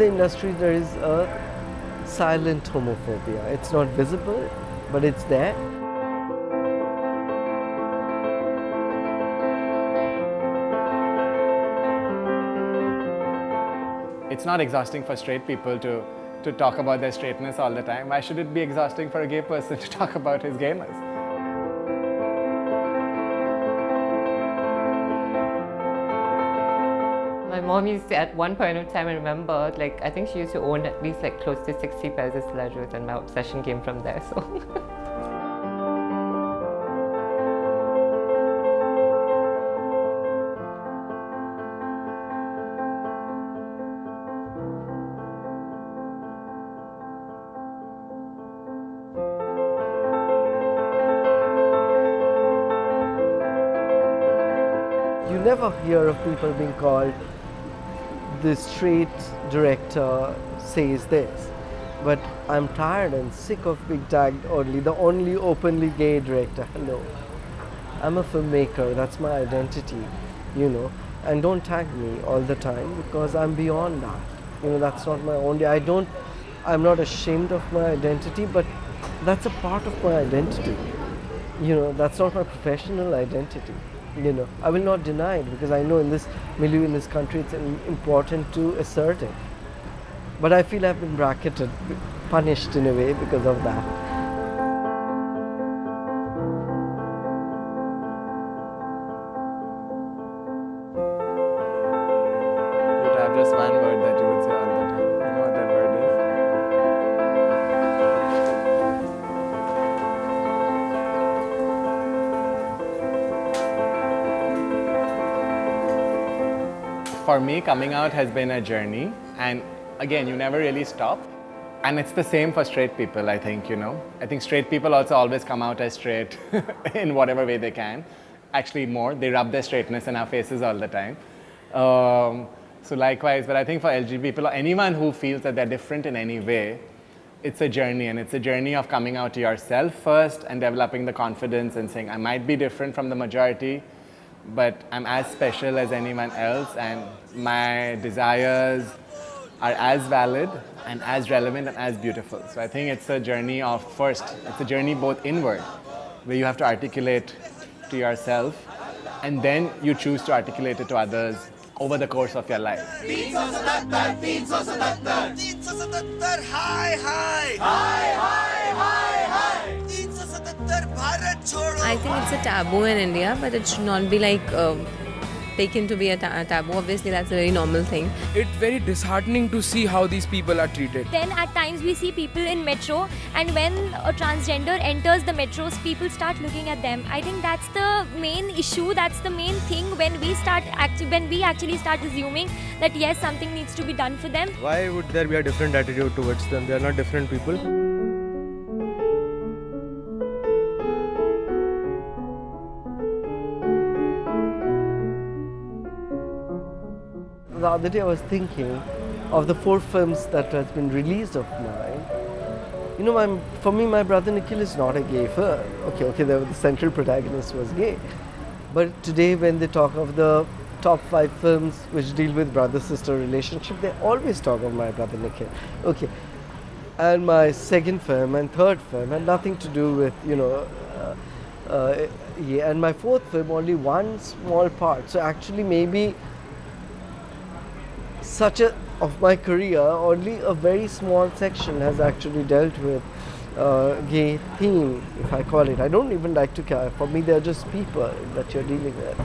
the industry there is a silent homophobia. It's not visible, but it's there. It's not exhausting for straight people to talk about their straightness all the time. Why should it be exhausting for a gay person to talk about his gayness? My mom used to, at one point of time, I remember, I think she used to own at least close to 60 pairs of stilettos, and my obsession came from there, so. You never hear of people being called, the straight director says this, but I'm tired and sick of being tagged only, the only openly gay director. Hello, I'm a filmmaker, that's my identity, and don't tag me all the time because I'm beyond that. That's not my only, I'm not ashamed of my identity, but that's a part of my identity. That's not my professional identity. I will not deny it because I know in this milieu, in this country, it's important to assert it. But I feel I've been bracketed, punished in a way because of that. You'd have just one word that you would say all the time. You know what that word is? For me, coming out has been a journey, and again, you never really stop. And it's the same for straight people, I think, I think straight people also always come out as straight in whatever way they can. Actually more, they rub their straightness in our faces all the time. So likewise, but I think for LGBT people or anyone who feels that they're different in any way, it's a journey, and it's a journey of coming out to yourself first and developing the confidence and saying, I might be different from the majority, but I'm as special as anyone else, and my desires are as valid and as relevant and as beautiful. So I think it's a journey of it's a journey both inward, where you have to articulate to yourself, and then you choose to articulate it to others over the course of your life. I think it's a taboo in India, but it should not be taken to be a taboo. Obviously, that's a very normal thing. It's very disheartening to see how these people are treated. Then at times we see people in metro, and when a transgender enters the metros, people start looking at them. I think that's the main issue, that's the main thing when we actually start assuming that yes, something needs to be done for them. Why would there be a different attitude towards them? They are not different people. The other day I was thinking of the 4 films that has been released of mine. For me, My Brother Nikhil is not a gay film. Okay, the central protagonist was gay. But today when they talk of the top 5 films which deal with brother-sister relationship, they always talk of My Brother Nikhil. Okay, and my second film and third film had nothing to do with, and my fourth film only one small part. So actually maybe of my career, only a very small section has actually dealt with gay theme, if I call it. I don't even like to care. For me, they're just people that you're dealing with.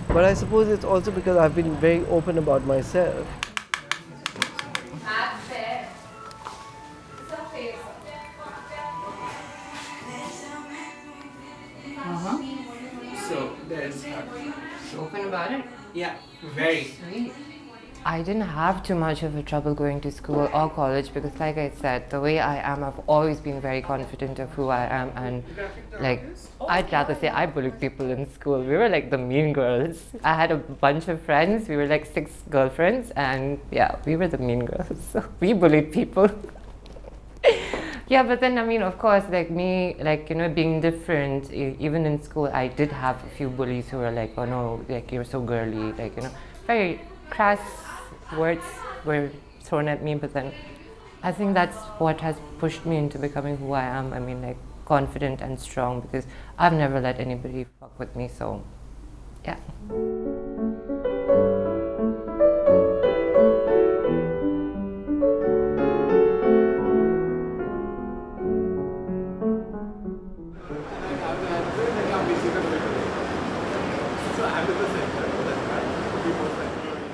But I suppose it's also because I've been very open about myself. So there's Open about it? yeah, very. Sweet. I didn't have too much of a trouble going to school or college because, like I said, the way I am, I've always been very confident of who I am, and I'd rather say I bullied people in school. We were like the mean girls. I had a bunch of friends. We were like 6 girlfriends, and yeah, we were the mean girls. So we bullied people. Yeah, but then of course, being different, even in school, I did have a few bullies who were like, oh no, you're so girly, very crass words were thrown at me, but then I think that's what has pushed me into becoming who I am. I mean, like, confident and strong, because I've never let anybody fuck with me, so yeah.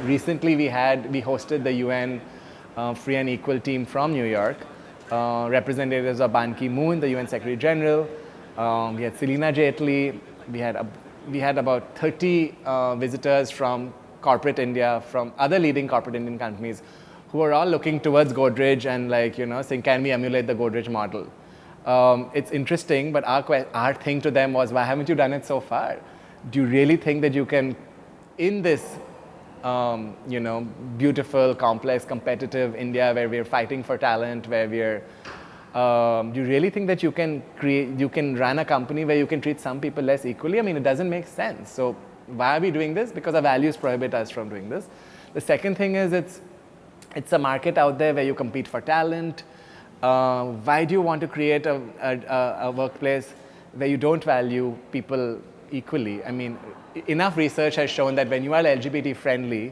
Recently, we hosted the UN Free and Equal team from New York, representatives of Ban Ki-moon, the UN Secretary General. We had Selina Jaitley. We had about 30 visitors from corporate India, from other leading corporate Indian companies, who are all looking towards Godrej and, like, you know, saying, can we emulate the Godrej model? It's interesting, but our thing to them was, why haven't you done it so far? Do you really think that you can, in this you know, beautiful, complex, competitive India where we're fighting for talent, where we're, do you really think that you can run a company where you can treat some people less equally? I mean, it doesn't make sense. So why are we doing this? Because our values prohibit us from doing this. The second thing is it's a market out there where you compete for talent. Why do you want to create a workplace where you don't value people equally? I mean, enough research has shown that when you are LGBT friendly,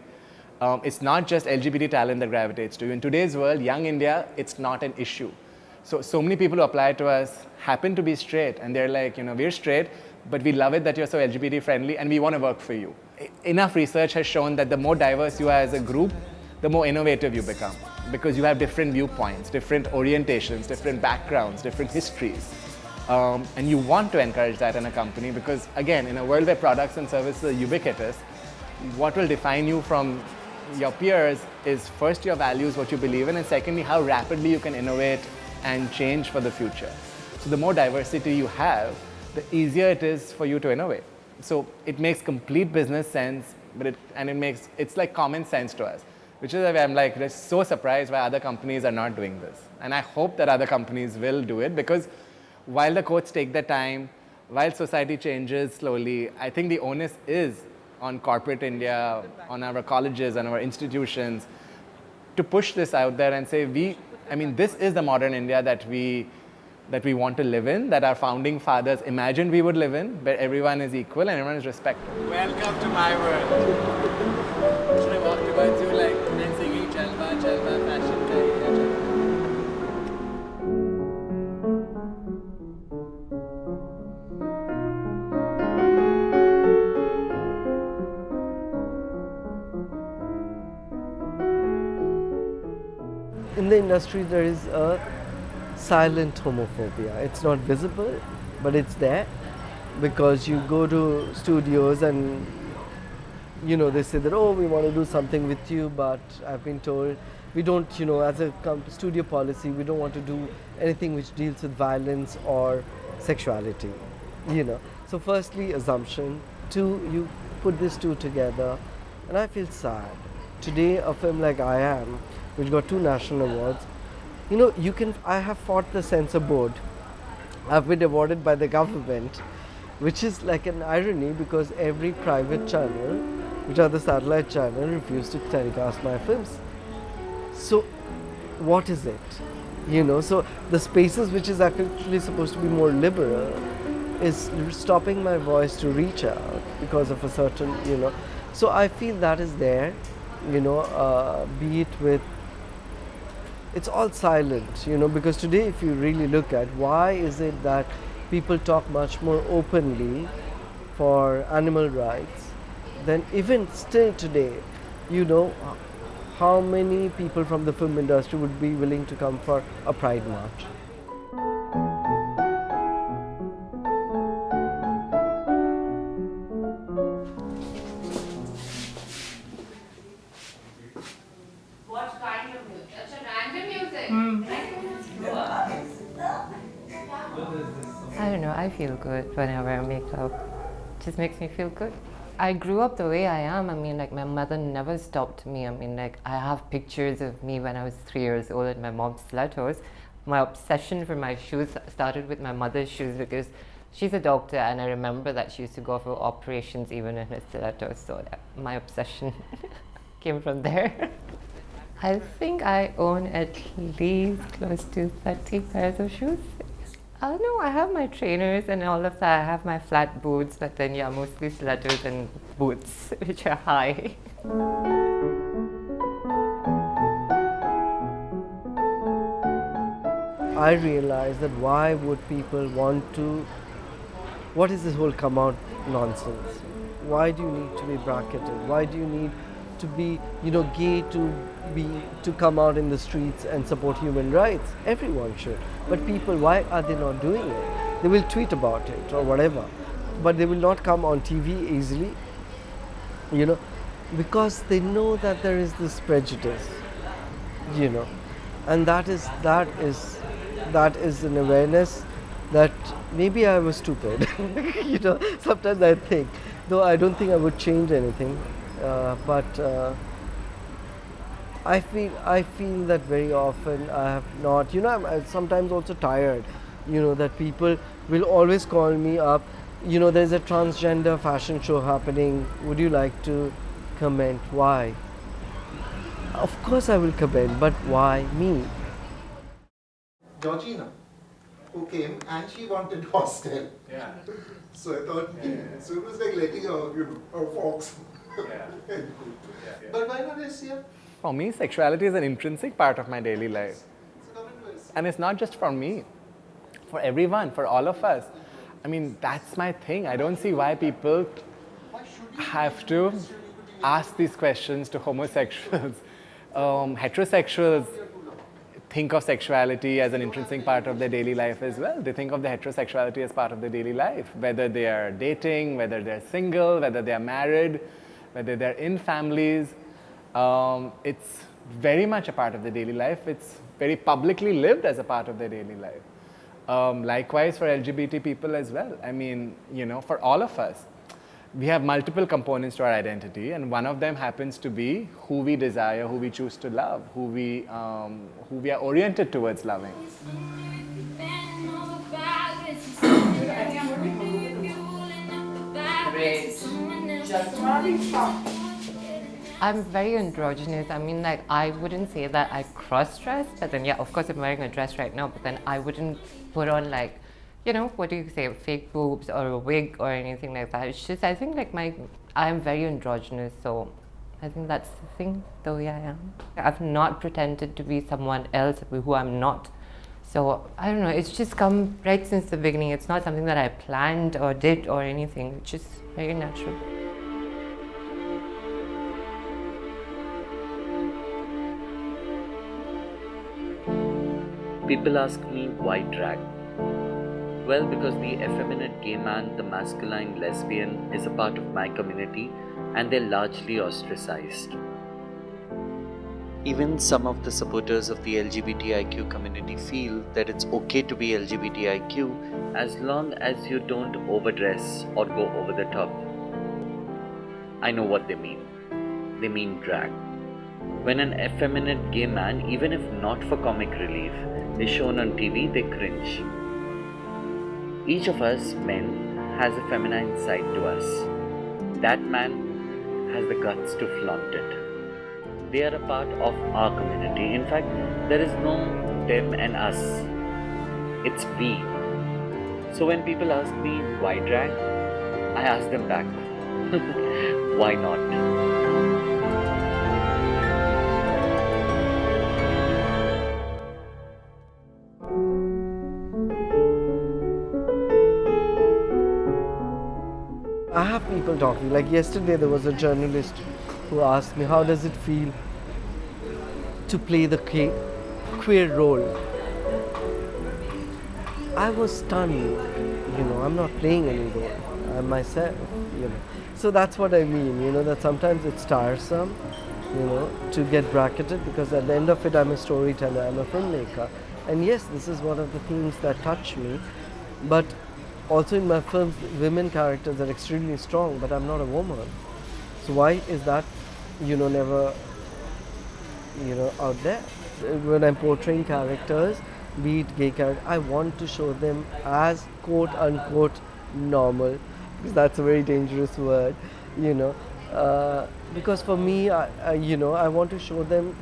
it's not just LGBT talent that gravitates to you. In today's world, young India, it's not an issue. So many people who apply to us happen to be straight, and they're like, you know, we're straight, but we love it that you're so LGBT friendly and we want to work for you. Enough research has shown that the more diverse you are as a group, the more innovative you become, because you have different viewpoints, different orientations, different backgrounds, different histories. And you want to encourage that in a company, because again, in a world where products and services are ubiquitous, what will define you from your peers is first your values, what you believe in, and secondly, how rapidly you can innovate and change for the future. So the more diversity you have, the easier it is for you to innovate. So it makes complete business sense, but it's like common sense to us, which is why I'm like just so surprised why other companies are not doing this. And I hope that other companies will do it, because while the courts take their time, while society changes slowly, I think the onus is on corporate India, on our colleges and our institutions to push this out there and say, this is the modern India that we want to live in, that our founding fathers imagined we would live in, where everyone is equal and everyone is respected. Welcome to my world. Should I walk towards you like and singing Chalva, Chalva, fashion, In the industry, there is a silent homophobia. It's not visible, but it's there, because you go to studios and, you know, they say that, oh, we want to do something with you, but I've been told we don't, you know, as a studio policy, we don't want to do anything which deals with violence or sexuality, you know. So firstly, assumption. Two, you put these two together, and I feel sad. Today, a film like I Am, which got 2 national awards, you know, I have fought the censor board. I've been awarded by the government, which is like an irony, because every private channel, which are the satellite channel, refused to telecast my films. So what is it? You know, so the spaces which is actually supposed to be more liberal is stopping my voice to reach out because of a certain, you know. So I feel that is there, you know, be it with, it's all silent, you know, because today if you really look at why is it that people talk much more openly for animal rights than even still today, you know, how many people from the film industry would be willing to come for a Pride March? What kind of music? That's a random music. I don't know, I feel good whenever I make love. It just makes me feel good. I grew up the way I am. I mean, like, my mother never stopped me. I mean, like, I have pictures of me when I was 3 years old at my mom's stilettos. My obsession for my shoes started with my mother's shoes, because she's a doctor, and I remember that she used to go for operations even in her stilettos. So my obsession came from there. I think I own at least close to 30 pairs of shoes. I don't know, I have my trainers and all of that. I have my flat boots, but then yeah, mostly stilettos and boots, which are high. I realized that why would people want to, what is this whole come out nonsense? Why do you need to be bracketed? Why do you need to be, gay to come out in the streets and support human rights? Everyone should. But people, why are they not doing it? They will tweet about it or whatever, but they will not come on TV easily, because they know that there is this prejudice, and that is an awareness that maybe I was stupid. Sometimes I think, though I don't think I would change anything, but I feel that very often I have not. I'm sometimes also tired. That people will always call me up. There's a transgender fashion show happening. Would you like to comment? Why? Of course I will comment, but why me? Georgina, who came and she wanted hostel. Yeah. So I thought, so it was like letting a fox. But why not Asia? For me, sexuality is an intrinsic part of my daily life. And it's not just for me, for everyone, for all of us. I mean, that's my thing. I don't see why people have to ask these questions to homosexuals. Heterosexuals think of sexuality as an intrinsic part of their daily life as well. They think of the heterosexuality as part of their daily life, whether they are dating, whether they're single, whether they are married, whether they're in families. It's very much a part of their daily life. It's very publicly lived as a part of their daily life. Likewise for LGBT people as well. I mean, for all of us, we have multiple components to our identity, and one of them happens to be who we desire, who we choose to love, who we are oriented towards loving. I'm very androgynous. I mean, like, I wouldn't say that I cross-dress, but then, yeah, of course, I'm wearing a dress right now, but then I wouldn't put on, like, what do you say, fake boobs or a wig or anything like that. It's just, I think, like, I'm very androgynous, so I think that's the thing, the way I am. I've not pretended to be someone else who I'm not. So, I don't know, it's just come right since the beginning. It's not something that I planned or did or anything. It's just very natural. People ask me why drag? Well, because the effeminate gay man, the masculine lesbian is a part of my community and they're largely ostracized. Even some of the supporters of the LGBTIQ community feel that it's okay to be LGBTIQ as long as you don't overdress or go over the top. I know what they mean. They mean drag. When an effeminate gay man, even if not for comic relief, is shown on TV, they cringe. Each of us men has a feminine side to us. That man has the guts to flaunt it. They are a part of our community. In fact, there is no them and us. It's we. So when people ask me why drag, I ask them back, why not? I have people talking. Like yesterday, there was a journalist who asked me, how does it feel to play the queer role? I was stunned. I'm not playing any role. I'm myself. So that's what I mean. That sometimes it's tiresome, to get bracketed, because at the end of it, I'm a storyteller. I'm a filmmaker, and yes, this is one of the themes that touch me. But also in my films, women characters are extremely strong, but I'm not a woman. So why is that, never, out there? When I'm portraying characters, be it gay characters, I want to show them as quote unquote normal, because that's a very dangerous word, because for me, I want to show them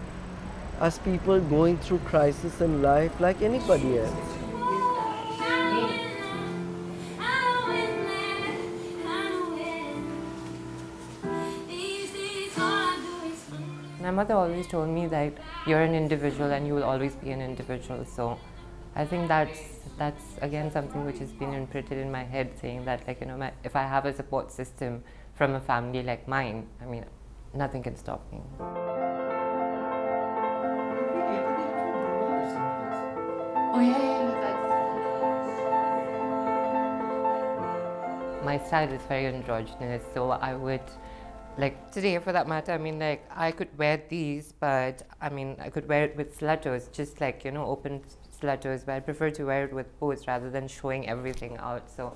as people going through crisis in life like anybody else. My mother always told me that you're an individual and you will always be an individual. So I think that's again something which has been imprinted in my head, saying that, like, you know, if I have a support system from a family like mine, I mean, nothing can stop me. Oh yeah. My style is very androgynous, so I would, like today for that matter, I mean, like I could wear these, but I mean, I could wear it with slutters, just like, you know, open slutters, but I prefer to wear it with boots rather than showing everything out. So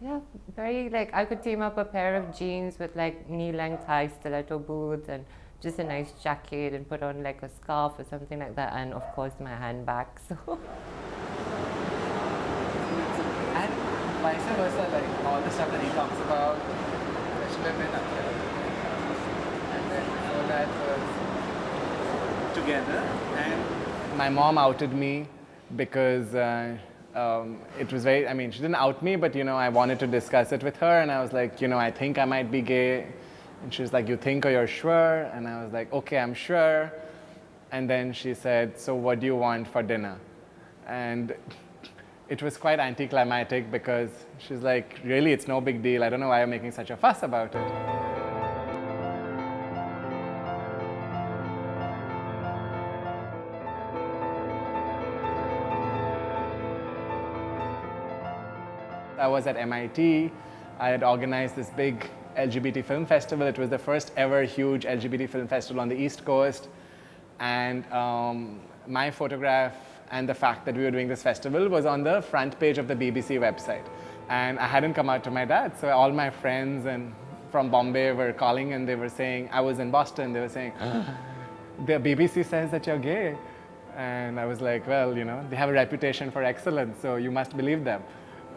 yeah, very, like, I could team up a pair of jeans with like knee-length high stiletto boots and just a nice jacket and put on like a scarf or something like that, and of course my handbag. So And vice versa, like all the stuff that he talks about, that should have been up there. And then before that was together. And my mom outed me because it was very, I mean, she didn't out me, but, you know, I wanted to discuss it with her, and I was like, you know, I think I might be gay. And she was like, you think or you're sure? And I was like, okay, I'm sure. And then she said, so what do you want for dinner? And it was quite anticlimactic because she's like, really, it's no big deal. I don't know why you're making such a fuss about it. I was at MIT. I had organized this big LGBT film festival. It was the first ever huge LGBT film festival on the East Coast. And my photograph and the fact that we were doing this festival was on the front page of the BBC website. And I hadn't come out to my dad, so all my friends and from Bombay were calling, and they were saying, I was in Boston, they were saying, the BBC says that you're gay. And I was like, well, you know, they have a reputation for excellence, so you must believe them.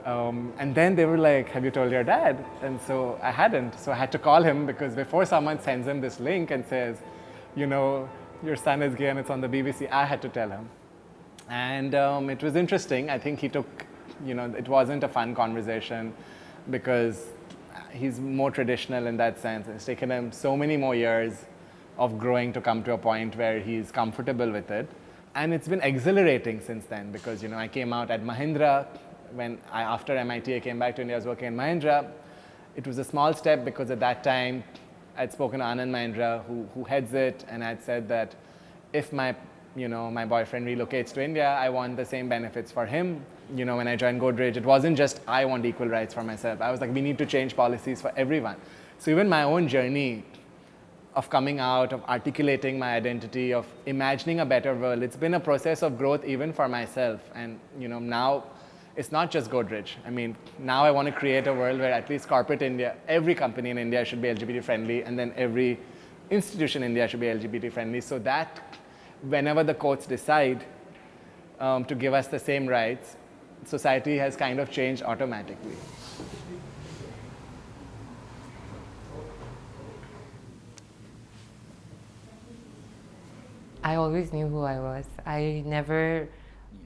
And then they were like, have you told your dad? And so I hadn't. So I had to call him, because before someone sends him this link and says, you know, your son is gay and it's on the BBC, I had to tell him. And it was interesting. I think he took, you know, it wasn't a fun conversation because he's more traditional in that sense. It's taken him so many more years of growing to come to a point where he's comfortable with it. And it's been exhilarating since then, because, you know, I came out at Mahindra. After MIT, I came back to India, I was working in Mahindra. It was a small step because at that time, I'd spoken to Anand Mahindra, who heads it, and I'd said that if my boyfriend relocates to India, I want the same benefits for him. You know, when I joined Godrej, it wasn't just I want equal rights for myself. I was like, we need to change policies for everyone. So even my own journey of coming out, of articulating my identity, of imagining a better world, it's been a process of growth even for myself. And, you know, now it's not just Godrej. I mean, now I want to create a world where at least corporate India, every company in India should be LGBT friendly, and then every institution in India should be LGBT friendly, so that whenever the courts decide to give us the same rights, society has kind of changed automatically. I always knew who I was.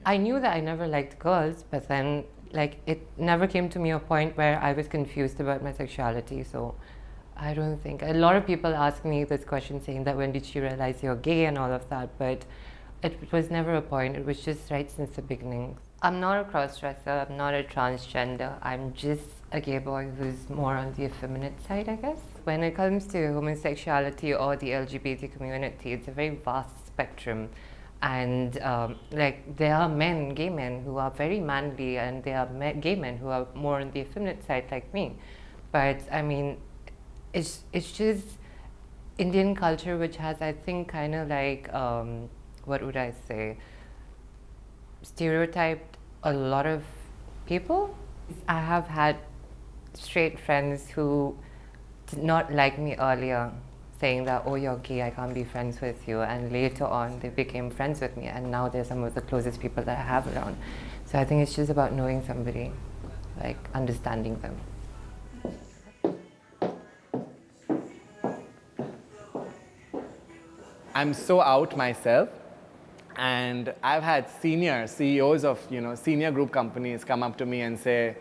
I knew that I never liked girls, but then, like, it never came to me a point where I was confused about my sexuality. So I don't think, a lot of people ask me this question saying that when did you realize you're gay and all of that, but it was never a point. It was just right since the beginning. I'm not a cross-dresser, I'm not a transgender, I'm just a gay boy who's more on the effeminate side, I guess. When it comes to homosexuality or the LGBT community, it's a very vast spectrum. And like, there are gay men who are very manly, and there are gay men who are more on the effeminate side like me. But I mean, it's just Indian culture, which has, I think, kind of like, what would I say, stereotyped a lot of people. I have had straight friends who did not like me earlier, saying that, oh, you're gay, I can't be friends with you. And later on, they became friends with me, and now they're some of the closest people that I have around. So I think it's just about knowing somebody, like understanding them. I'm so out myself And I've had senior CEOs of, senior group companies come up to me and say,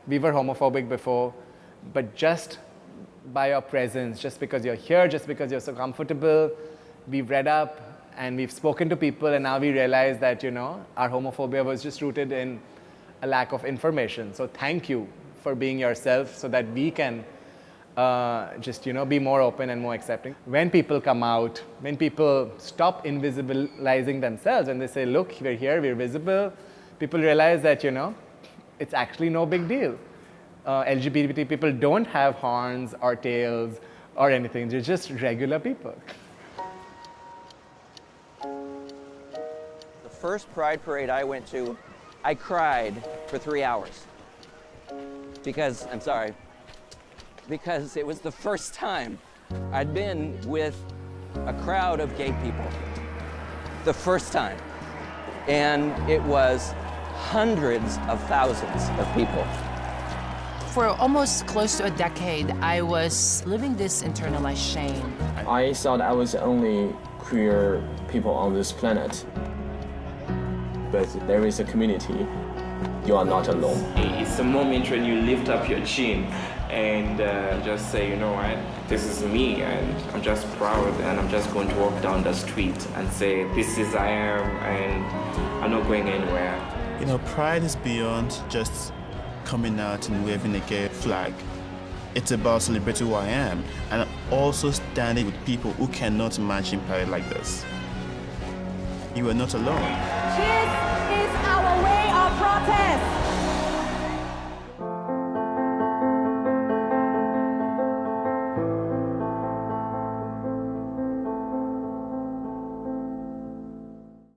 we were homophobic before, but just by your presence, just because you're here, just because you're so comfortable, we've read up and we've spoken to people, and now we realize that, our homophobia was just rooted in a lack of information. So thank you for being yourself so that we can just, be more open and more accepting. When people come out, when people stop invisibilizing themselves and they say, look, we're here, we're visible, people realize that, it's actually no big deal. LGBT people don't have horns or tails or anything. They're just regular people. The first Pride Parade I went to, I cried for 3 hours. Because it was the first time I'd been with a crowd of gay people. The first time. And it was hundreds of thousands of people. For almost close to a decade, I was living this internalized shame. I thought I was the only queer people on this planet. But there is a community. You are not alone. It's a moment when you lift up your chin and just say, you know what, this is me, and I'm just proud, and I'm just going to walk down the street and say, this is I am, and I'm not going anywhere. Pride is beyond just coming out and waving a gay flag. It's about celebrating who I am and also standing with people who cannot imagine pride like this. You are not alone. This is our way of protest.